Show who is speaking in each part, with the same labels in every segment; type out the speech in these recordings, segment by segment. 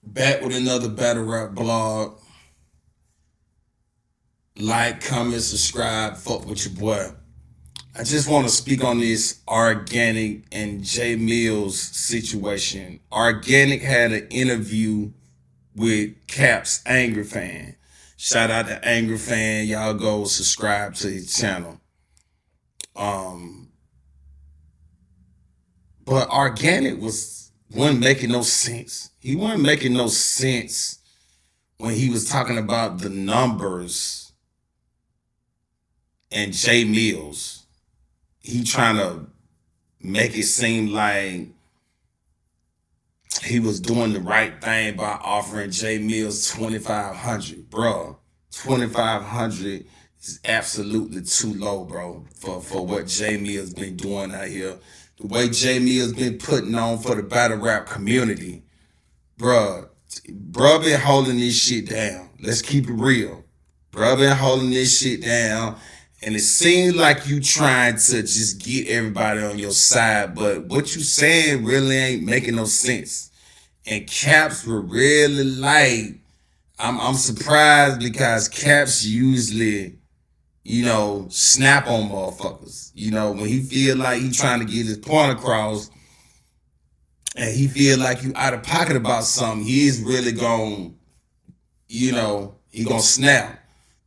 Speaker 1: Back with another battle rap blog. Like, comment, subscribe, fuck with your boy. I just want to speak on this Organik and J Millz situation. Organik had an interview with Cap's Angry Fan. Shout out to Angry Fan. Y'all go subscribe to his channel. Um, but Organik wasn't making no sense. He wasn't making no sense when he was talking about the numbers and J Millz. He trying to make it seem like he was doing the right thing by offering J Millz 2,500, bro. 2,500 is absolutely too low, bro, for what J Millz been doing out here. The way J Millz been putting on for the battle rap community, bro. Bro been holding this shit down. Let's keep it real. Bro been holding this shit down. And it seems like you trying to just get everybody on your side, but what you saying really ain't making no sense. And Caps were really like, I'm surprised because Caps usually, snap on motherfuckers. When he feel like he trying to get his point across and he feel like you out of pocket about something, he's really gonna, he gonna snap.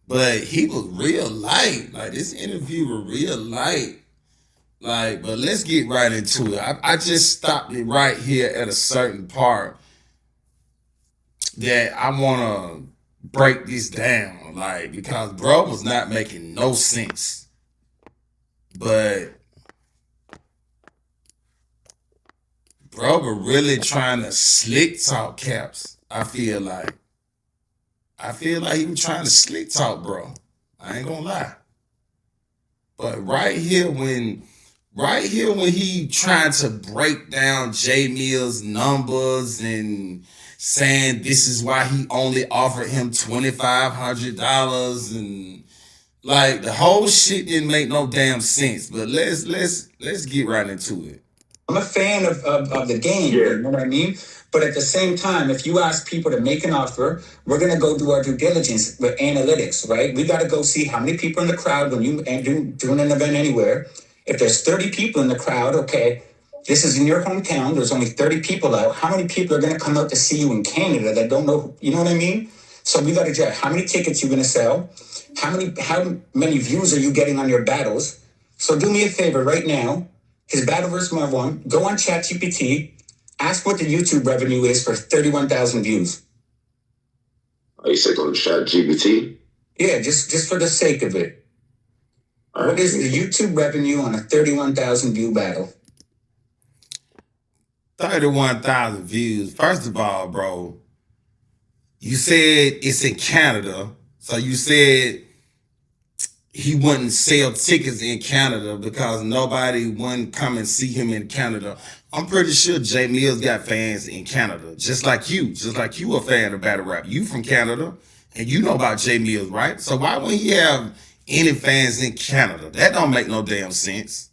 Speaker 1: But he was real light. Like, this interview was real light. Like, but let's get right into it. I just stopped it right here at a certain part that I want to break this down. Like, because bro was not making no sense. But bro was really trying to slick talk Caps. I feel like he was trying to slick talk, bro. I ain't gonna lie. But right here when he trying to break down J Mill's numbers and saying this is why he only offered him $2,500 and like the whole shit didn't make no damn sense. But let's get right into it.
Speaker 2: I'm a fan of the game, you know what I mean? But at the same time, if you ask people to make an offer, we're going to go do our due diligence with analytics, right? We got to go see how many people in the crowd when you doing an event anywhere. If there's 30 people in the crowd, okay, this is in your hometown, there's only 30 people out. How many people are going to come out to see you in Canada that don't know, you know what I mean? So we got to judge how many tickets you're going to sell, how many views are you getting on your battles. So do me a favor right now, his battle versus Marwan, go on ChatGPT, ask what the YouTube revenue is for 31,000 views.
Speaker 3: Oh, you said go to ChatGPT?
Speaker 2: Yeah, just for the sake of it. What is the YouTube revenue on a 31,000 view battle?
Speaker 1: 31,000 views. First of all, bro, you said it's in Canada. So you said he wouldn't sell tickets in Canada because nobody wouldn't come and see him in Canada. I'm pretty sure J Millz got fans in Canada, just like you a fan of battle rap. You from Canada, and you know about J Millz, right? So why wouldn't he have any fans in Canada? That don't make no damn sense.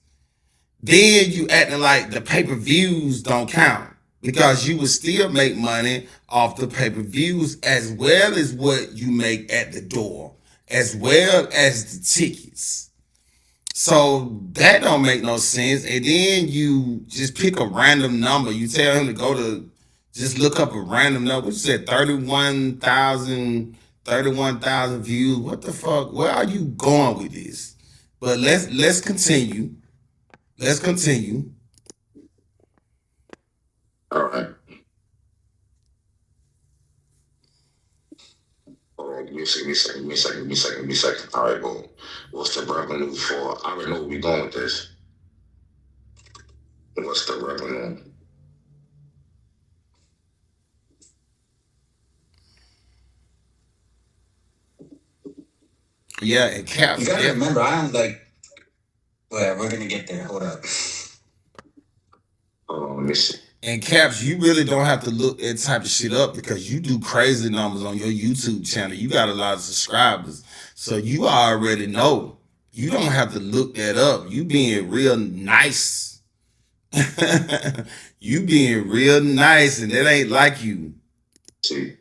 Speaker 1: Then you acting like the pay-per-views don't count because you would still make money off the pay-per-views as well as what you make at the door, as well as the tickets. So that don't make no sense. And then you just pick a random number. You tell him to go to just look up a random number. You said 31,000 views. What the fuck? Where are you going with this? But let's continue. Let's continue.
Speaker 3: All right. Hold on, give me a second, give me a second, give me a second, give me a second. All right, boom. What's the revenue for? I already know where we're going with this. What's the revenue?
Speaker 1: Yeah, and Caps.
Speaker 2: You gotta remember, I don't like. Well, we're gonna get there. Hold up.
Speaker 3: Let me see.
Speaker 1: And Caps, you really don't have to look that type of shit up because you do crazy numbers on your YouTube channel. You got a lot of subscribers. So you already know. You don't have to look that up. You being real nice. You being real nice, and that ain't like you.
Speaker 3: See,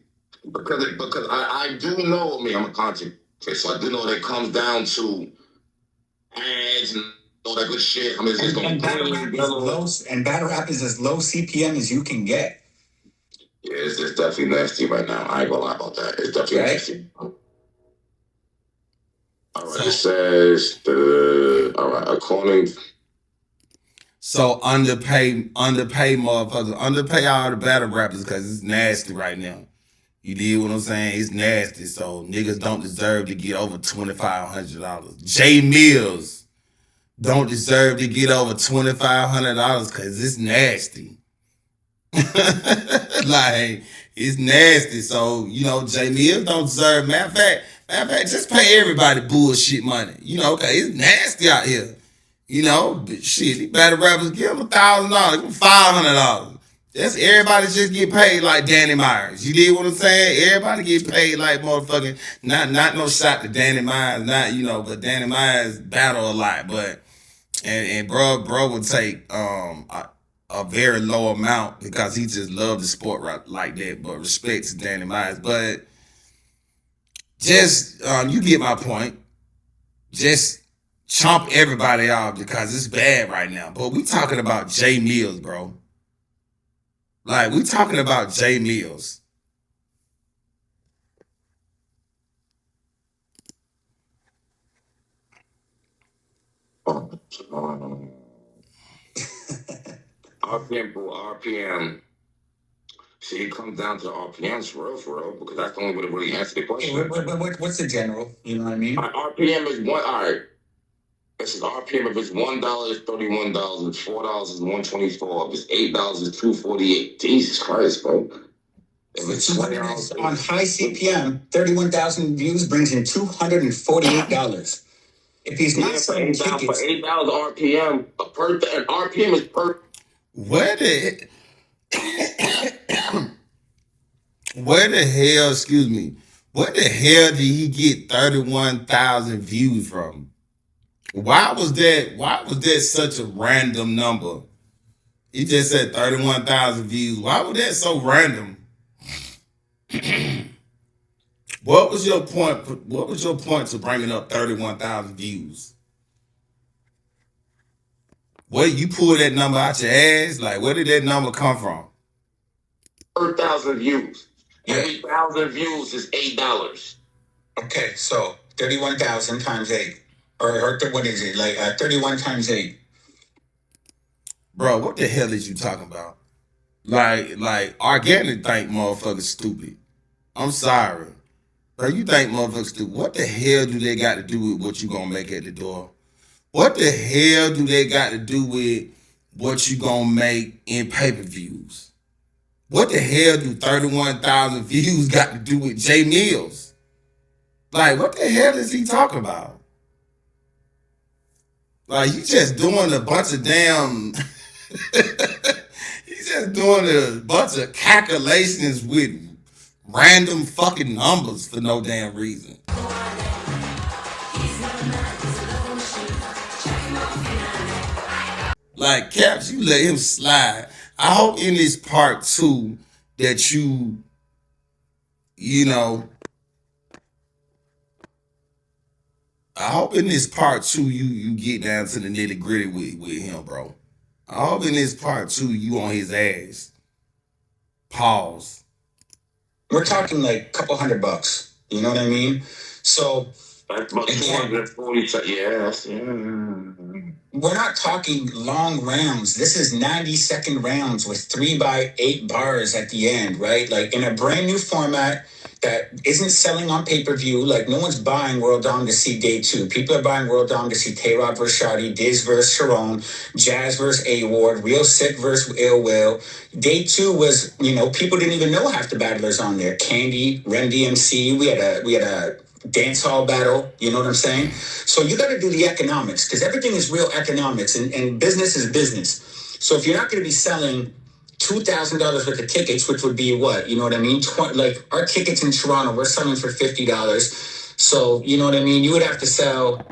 Speaker 3: because I do know. I mean, I'm a content creator, so I do know that it comes down to ads and all that good shit. I mean, it's gonna
Speaker 2: And
Speaker 3: be
Speaker 2: battle
Speaker 3: green,
Speaker 2: rap is
Speaker 3: yellow.
Speaker 2: low, and battle rap is as low CPM as you can get.
Speaker 3: Yeah, it's definitely nasty right now. I ain't gonna lie about that. It's definitely nasty. All right, it says all right, according.
Speaker 1: So underpay motherfuckers, underpay all the battle rappers because it's nasty right now. You did what I'm saying? It's nasty. So niggas don't deserve to get over $2,500. J Millz don't deserve to get over $2,500 because it's nasty. Like, it's nasty. So, J Millz don't deserve. Matter of fact, just pay everybody bullshit money. Okay, it's nasty out here. Shit, these battle rappers give them $1,000, give them $500. That's everybody just get paid like Danny Myers. You did what I'm saying? Everybody get paid like motherfucking, not no shot to Danny Myers, but Danny Myers battle a lot, but and bro would take a very low amount because he just loved the sport like that. But respect to Danny Myers, but just you get my point. Just chomp everybody off because it's bad right now. But we talking about J Millz, bro. Like, we talking about J Millz.
Speaker 3: RPM. See, it comes down to RPMs for real, because that's the only way to really answer the question.
Speaker 2: What's the general? You know what I mean?
Speaker 3: RPM is one. All right. This is RPM. If it's $1, it's $31. If it's $4, it's $124. If it's $8, it's $248. Jesus Christ, bro. If it's $20
Speaker 2: on high CPM, 31,000 views brings in $248. If he's not selling tickets
Speaker 3: for $8 RPM, and RPM is per.
Speaker 1: Where the hell? Excuse me. Where the hell did he get 31,000 views from? Why was that such a random number? He just said 31,000 views. Why was that so random? What was your point? What was your point to bringing up 31,000 views? Where you pull that number out your ass? Like, where did that number come from?
Speaker 3: 1,000 views. Every 1,000 views is $8.
Speaker 2: Okay, so 31,000 times 8. Or what is it? Like 31 times 8.
Speaker 1: Bro, what the hell is you talking about? Like Organik think motherfuckers stupid. I'm sorry. Bro, you think motherfuckers stupid. What the hell do they got to do with what you gonna make at the door? What the hell do they got to do with what you gonna make in pay-per-views? What the hell do 31,000 views got to do with J Millz? Like, what the hell is he talking about? Like, you just doing a bunch of damn... He's just doing a bunch of calculations with random fucking numbers for no damn reason. Like, Caps, you let him slide. I hope in this part 2 that you I hope in this part 2 you get down to the nitty gritty with him, bro. I hope in this part 2 you on his ass. Pause.
Speaker 2: We're talking like a couple $100. You know what I mean? So
Speaker 3: that's about 240. Yes.
Speaker 2: We're not talking long rounds. This is 90-second rounds with 3x8 bars at the end, right? Like in a brand new format that isn't selling on pay-per-view. Like no one's buying World Dom to see day 2. People are buying World Dom to see Tay-Rock versus Shotty, Diz versus Sharon, Jazz versus A-Ward, Real Sick versus Ill Will. Day 2 was, people didn't even know half the battlers on there. Candy, Ren DMC. We had a dance hall battle, you know what I'm saying? So you got to do the economics because everything is real economics and business is business. So if you're not going to be selling $2,000 worth of tickets, which would be what, you know what I mean? Like our tickets in Toronto, we're selling for $50. So, you know what I mean? You would have to sell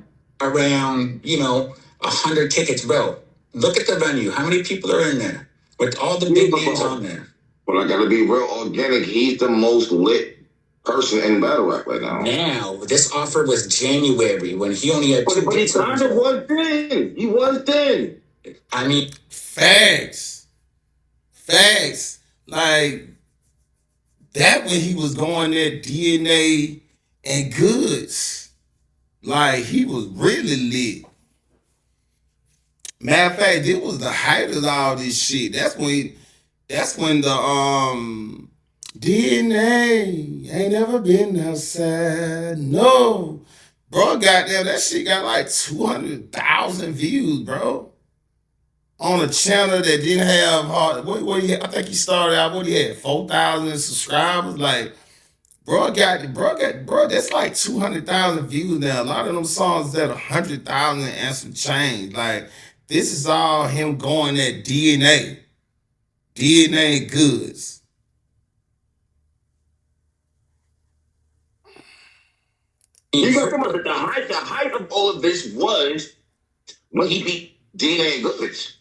Speaker 2: around, 100 tickets, bro. Look at the venue. How many people are in there with all the big names on there?
Speaker 3: But I gotta be real organic. He's the most lit person in battle rap right now.
Speaker 2: Now, this offer was January when he only had two.
Speaker 3: But he kind of was thin. He was thin.
Speaker 2: I mean,
Speaker 1: facts. Like that when he was going there DNA and goods. Like he was really lit. Matter of fact, it was the height of all this shit. That's when the DNA ain't never been outside. No. Bro, goddamn, that shit got like 200,000 views, bro. On a channel that didn't have I think he started out, what he had, 4,000 subscribers. Like, bro, that's like 200,000 views now. A lot of them songs at 100,000 and some change. Like, this is all him going at DNA goods.
Speaker 3: You got to come up with the height of all of this was when he beat DNA goods.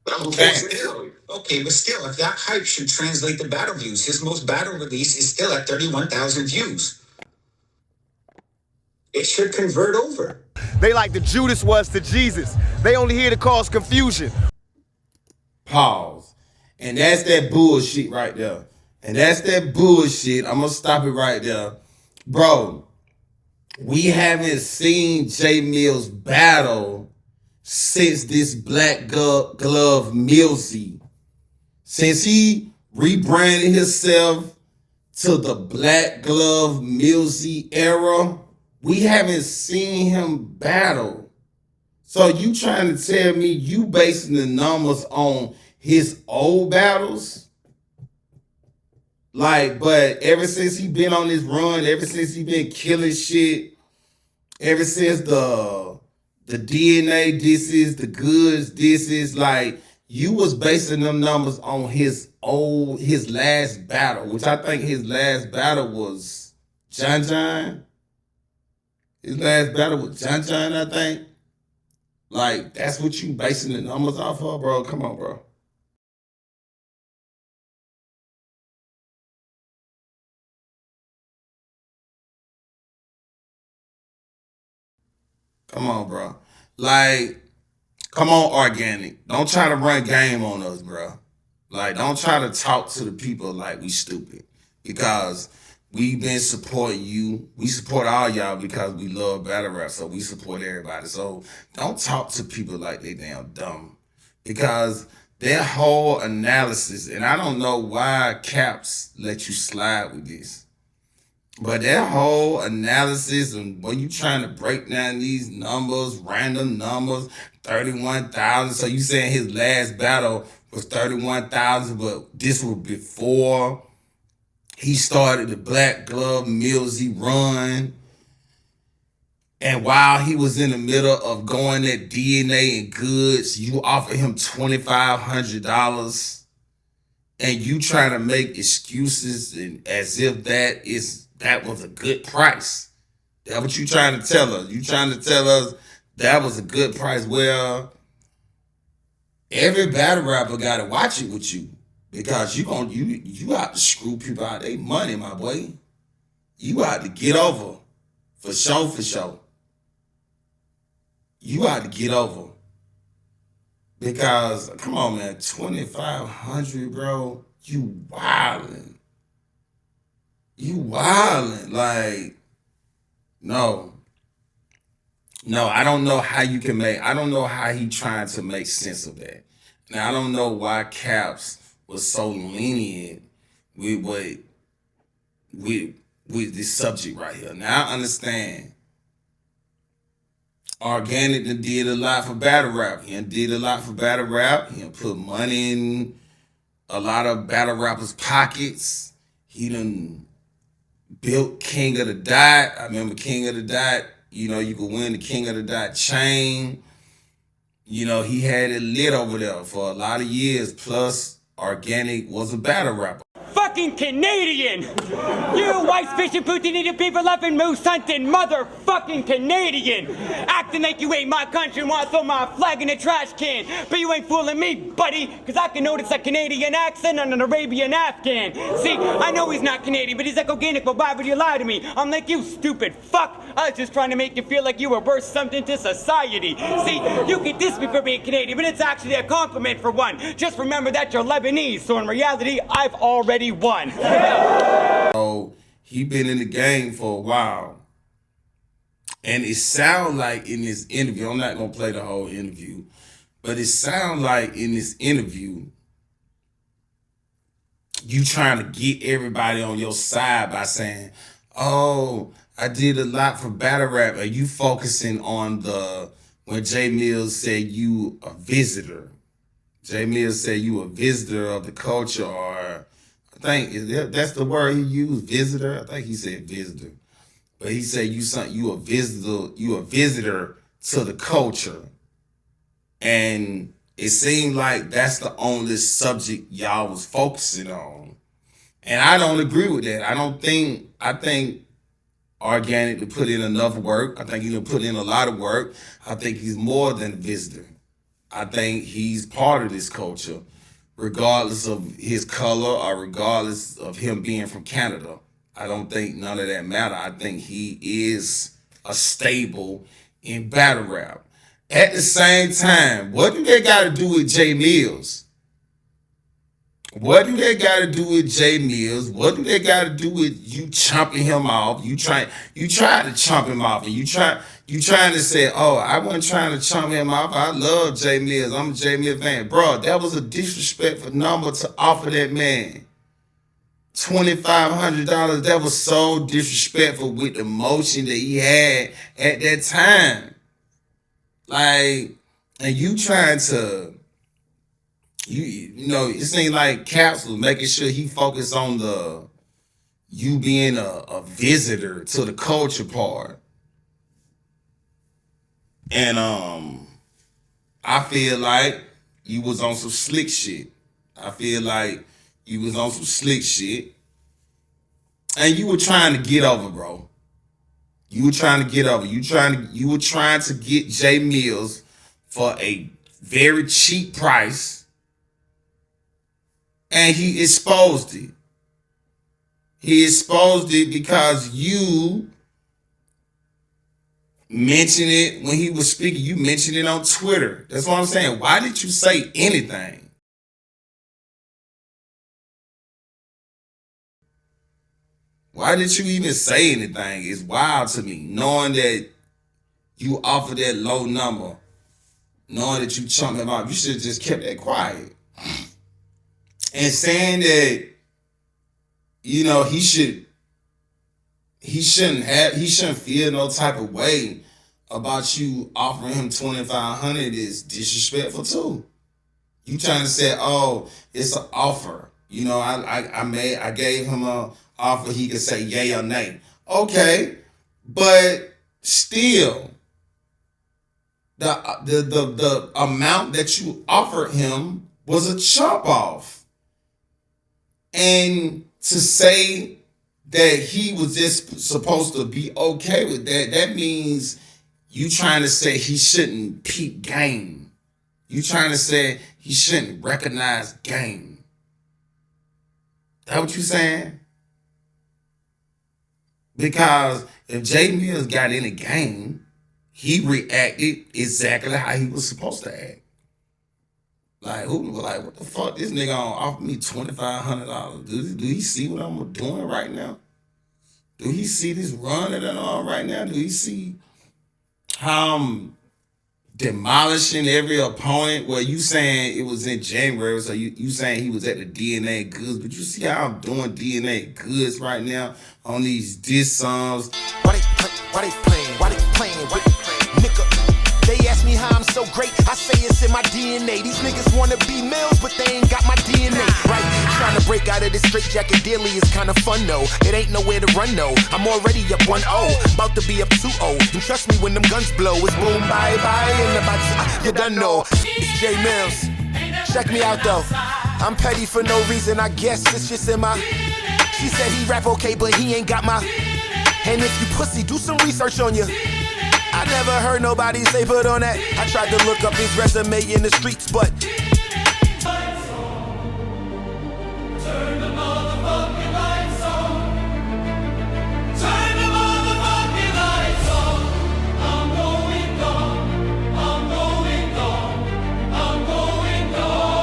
Speaker 2: Okay, but still, if that hype should translate to battle views, his most battle release is still at 31,000 views. It should convert over.
Speaker 4: They like the Judas was to Jesus. They only here to cause confusion.
Speaker 1: Pause. And that's that bullshit right there. I'm gonna stop it right there. Bro, we haven't seen J Millz battle since this Black Glove Millz. Since he rebranded himself to the Black Glove Millz era, we haven't seen him battle. So you trying to tell me you basing the numbers on his old battles? Like, but ever since he been on this run, ever since he been killing shit, ever since the DNA disses, the goods disses, like, you was basing them numbers on his last battle, which I think his last battle was John. His last battle was John, I think. Like, that's what you basing the numbers off of, bro? Come on, bro. Come on, bro. Like, come on, Organik. Don't try to run game on us, bro. Like, don't try to talk to the people like we stupid. Because we've been supporting you. We support all y'all because we love battle rap, so we support everybody. So don't talk to people like they damn dumb. Because their whole analysis, and I don't know why Caps let you slide with this, but that whole analysis and when you trying to break down these numbers, random numbers, 31,000. So you saying his last battle was 31,000, but this was before he started the Black Glove Millz run. And while he was in the middle of going at DNA and goods, you offer him $2,500. And you trying to make excuses and as if that was a good price. That's what you trying to tell us. You trying to tell us that was a good price. Well, every battle rapper got to watch it with you because you out to screw people out their money, my boy. You out to get over for sure. You out to get over because come on, man, 2,500, bro. You wildin'. Like, no, I don't know how you can I don't know how he trying to make sense of that. Now, I don't know why Caps was so lenient with this subject right here. Now, I understand Organik done did a lot for battle rap. He done put money in a lot of battle rappers' pockets. He done built King of the Dot. I remember King of the Dot. You know, you could win the King of the Dot chain. You know, he had it lit over there for a lot of years. Plus, Organik was a battle rapper.
Speaker 4: Fuck
Speaker 5: fucking Canadian. You white fishing poutine eating people loving moose hunting motherfucking Canadian. Acting like you ain't my country and want to throw my flag in the trash can. But you ain't fooling me, buddy, because I can notice a Canadian accent on an Arabian Afghan. See, I know he's not Canadian, but he's like organic, but why would you lie to me? I'm like, you stupid fuck. I was just trying to make you feel like you were worth something to society. See, you can diss me for being Canadian, but it's actually a compliment for one. Just remember that you're Lebanese, so in reality, I've already won.
Speaker 1: So he been in the game for a while. And it sound like in this interview, I'm not gonna play the whole interview, but it sound like in this interview, you trying to get everybody on your side by saying, oh, I did a lot for battle rap. Are you focusing on when Jay Millz said you a visitor? Jay Millz said you a visitor of the culture, or I think that's the word he used, visitor. I think he said visitor. But he said you a visitor to the culture. And it seemed like that's the only subject y'all was focusing on. And I don't agree with that. I think Organik to put in enough work. I think he done put in a lot of work. I think he's more than a visitor. I think he's part of this culture, regardless of his color or regardless of him being from Canada. I don't think none of that matter. I think he is a staple in battle rap. At the same time, what do they got to do with Jay Millz? What do they got to do with Jay Millz? What do they got to do with you chomping him off? You tried to chomp him off, and you trying to say, oh, I wasn't trying to chomp him off. I love Jay Millz. I'm a Jay Millz fan. Bro, that was a disrespectful number to offer that man. $2,500. That was so disrespectful with the emotion that he had at that time. Like, and you trying to, you know, it seemed like Caps was making sure he focused on you being a visitor to the culture part. And I feel like you was on some slick shit. I feel like you was on some slick shit. And you were trying to get over, bro. You were trying to get over. You were trying to get Jay Millz for a very cheap price. And he exposed it. He exposed it because you mentioned it when he was speaking. You mentioned it on Twitter. That's what I'm saying. Why did you say anything? Why did you even say anything? It's wild to me, knowing that you offered that low number, knowing that you chumped him off. You should have just kept that quiet. And saying that, you know, he shouldn't feel no type of way about you offering him $2,500 is disrespectful too. You trying to say, oh, it's an offer. You know, I gave him a offer, he could say yay or nay. Okay, but still, the amount that you offered him was a chop off. And to say that he was just supposed to be okay with that, that means you trying to say he shouldn't peep game. You trying to say he shouldn't recognize game. That what you saying? Because if Jay Millz got in the game, he reacted exactly how he was supposed to act. Like, what the fuck? This nigga gonna offer me $2,500. Do he see what I'm doing right now? Do he see this run that I'm on right now? Do he see how I'm demolishing every opponent? Well, you saying it was in January, so you saying he was at the DNA goods, but you see how I'm doing DNA goods right now on these diss songs.
Speaker 6: Why they playing? Nigga, they ask me how I'm so great. I say it's in my DNA. These niggas wanna be Millz, but they ain't got my DNA, right? Trying to break out of this straitjacket daily is kinda fun though. It ain't nowhere to run though. I'm already up 1-0, about to be up 2-0. And trust me when them guns blow, it's boom, bye, bye, and about to, you done know. It's Jay Millz. Check me out though. I'm petty for no reason, I guess it's just in my. She said he rap okay, but he ain't got my. And if you pussy, do some research on you. I never heard nobody say put on that. I tried to look up his resume in the streets, but
Speaker 7: Turn the motherfucking lights on. Turn the motherfucking lights on. I'm going gone. I'm going gone. I'm going gone.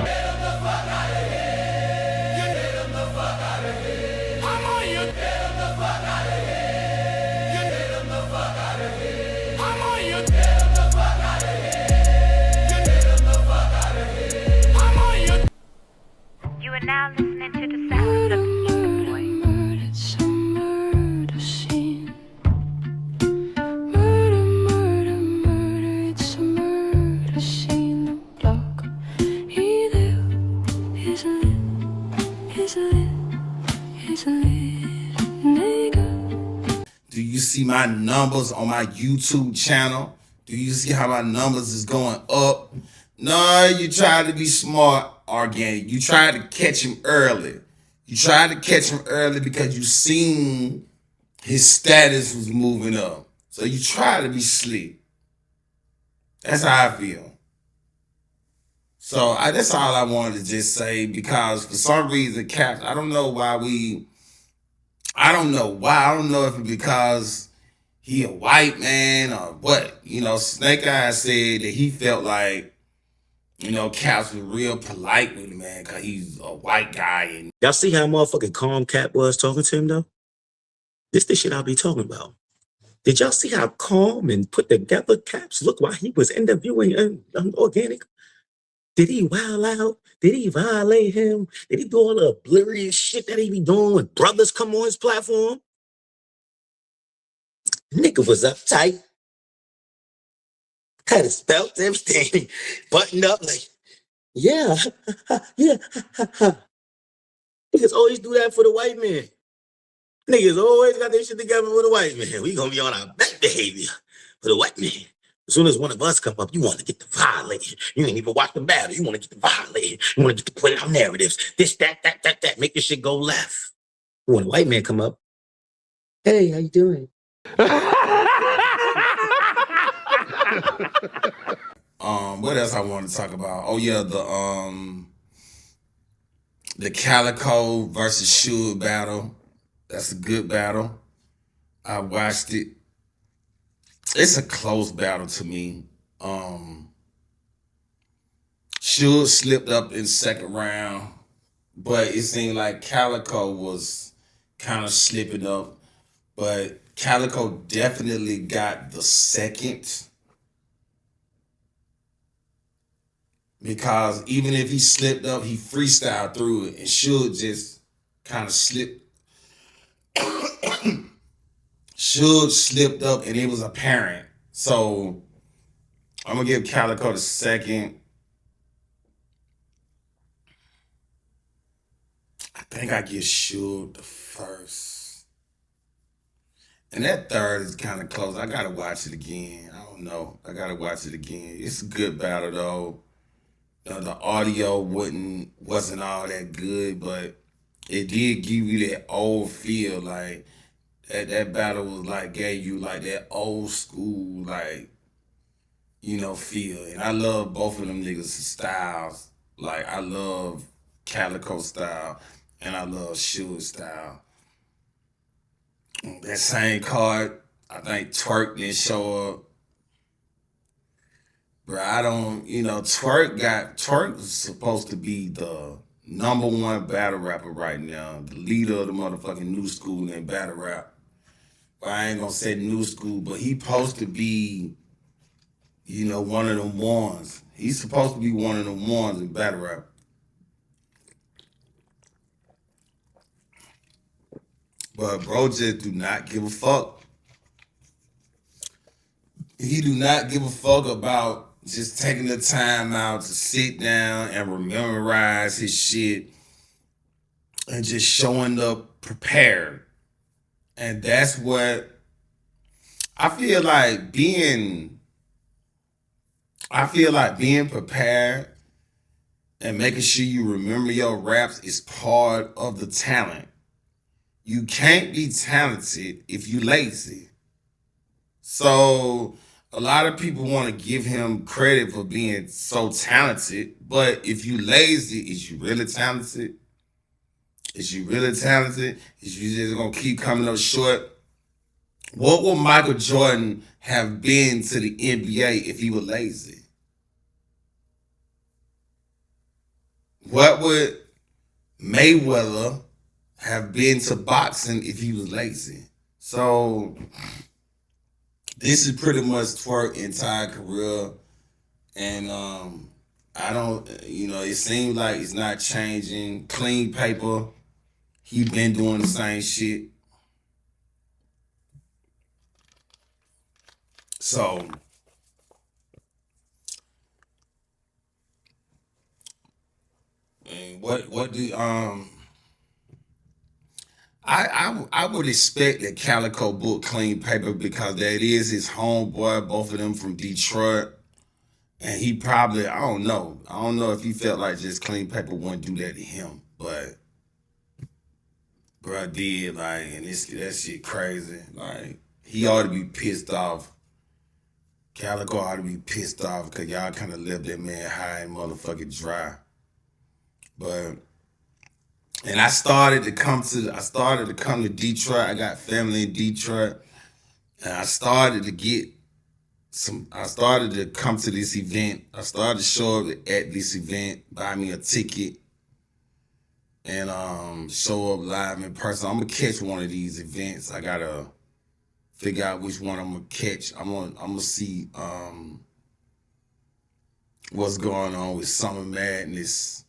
Speaker 7: Get him the fuck out of here. Get him the fuck out of here. I'm on you. Get him the fuck out of here. Get him the fuck out of here. I'm on you. Get him the fuck out of here. Get him the fuck out of here. I'm on you.
Speaker 8: You are now listening to the sounds of the Music Boy.
Speaker 7: It's a murder scene. Murder, it's a murder scene. The block he lived is lit, nigga.
Speaker 1: Do you see my numbers on my YouTube channel? Do you see how my numbers is going up? No, you tried to be smart, Organik. You tried to catch him early. You tried to catch him early because you seen his status was moving up. So you try to be slick. That's how I feel. So that's all I wanted to just say, because for some reason, Caps, I don't know why. I don't know if it's because he a white man or what. You know, Snake Eyes said that he felt like, you know, Caps was real polite with him, man, because he's a white guy. And
Speaker 9: Y'all see how motherfucking calm Cap was talking to him, though? This the shit I be talking about. Did y'all see how calm and put together Caps looked while he was interviewing Organik? Did he wild out? Did he violate him? Did he do all the oblivious shit that he be doing when brothers come on his platform? Nigga was uptight. Had his belt, everything buttoned up like, yeah, yeah. Niggas always do that for the white man. Niggas always got their shit together for the white man. We gonna be on our best behavior for the white man. As soon as one of us come up, you want to get the violated. You ain't even watch the battle. You want to get the violated. You want to get to put out narratives. This, that. Make this shit go left. When a white man come up, hey, how you doing?
Speaker 1: What else I want to talk about? Oh yeah, the Calico versus Suge battle. That's a good battle. I watched it. It's a close battle to me. Suge slipped up in second round, but it seemed like Calico was kind of slipping up. But Calico definitely got the second, because even if he slipped up, he freestyled through it, and Suge just kind of slipped. Suge slipped up, and it was apparent. So I'm gonna give Calico the second. I think I give Suge the first. And that third is kind of close. I gotta watch it again. I don't know. I gotta watch it again. It's a good battle though. The audio wasn't all that good, but it did give you that old feel. Like that battle was like gave you like that old school, like, you know, feel. And I love both of them niggas' styles. Like I love Calico style and I love Suge style. That same card, I think Twerk didn't show up. Bro, I don't, you know, Twerk was supposed to be the #1 battle rapper right now, the leader of the motherfucking new school in battle rap. But I ain't gonna say new school, but he supposed to be, you know, one of them ones. He's supposed to be one of them ones in battle rap. But bro just do not give a fuck. He do not give a fuck about just taking the time out to sit down and memorize his shit and just showing up prepared. And that's what I feel like being prepared and making sure you remember your raps is part of the talent. You can't be talented if you lazy. So a lot of people want to give him credit for being so talented, but if you lazy, is you really talented? Is you really talented? Is you just gonna keep coming up short? What would Michael Jordan have been to the NBA if he was lazy? What would Mayweather have been to boxing if he was lazy? So this is pretty much Twerk's entire career, and I don't, it seems like it's not changing. Clean paper, he been doing the same shit. So and what do I would expect that Calico book Clean Paper because that is his homeboy, both of them from Detroit. And he probably, I don't know if he felt like just Clean Paper wouldn't do that to him. But bro did, like, and that shit crazy. Like, he ought to be pissed off. Calico ought to be pissed off because y'all kind of left that man high and motherfucking dry. But and I started to come to Detroit. I got family in Detroit. And I started to come to this event. I started to show up at this event, buy me a ticket, and show up live in person. I'm gonna catch one of these events. I gotta figure out which one I'm gonna catch. I'm gonna see what's going on with Summer Madness.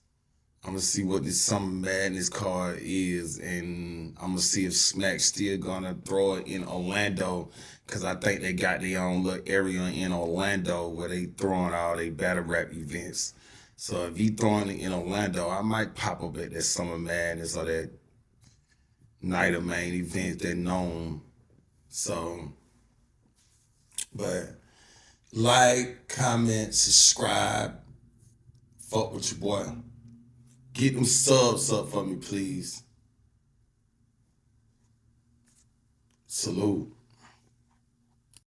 Speaker 1: I'm gonna see what this Summer Madness card is, and I'm gonna see if Smack's still gonna throw it in Orlando, cause I think they got their own little area in Orlando where they throwing all their battle rap events. So if he throwing it in Orlando, I might pop up at that Summer Madness or that Night of Main event that known. So, but like, comment, subscribe, fuck with your boy. Get them subs up for me, please. Salute.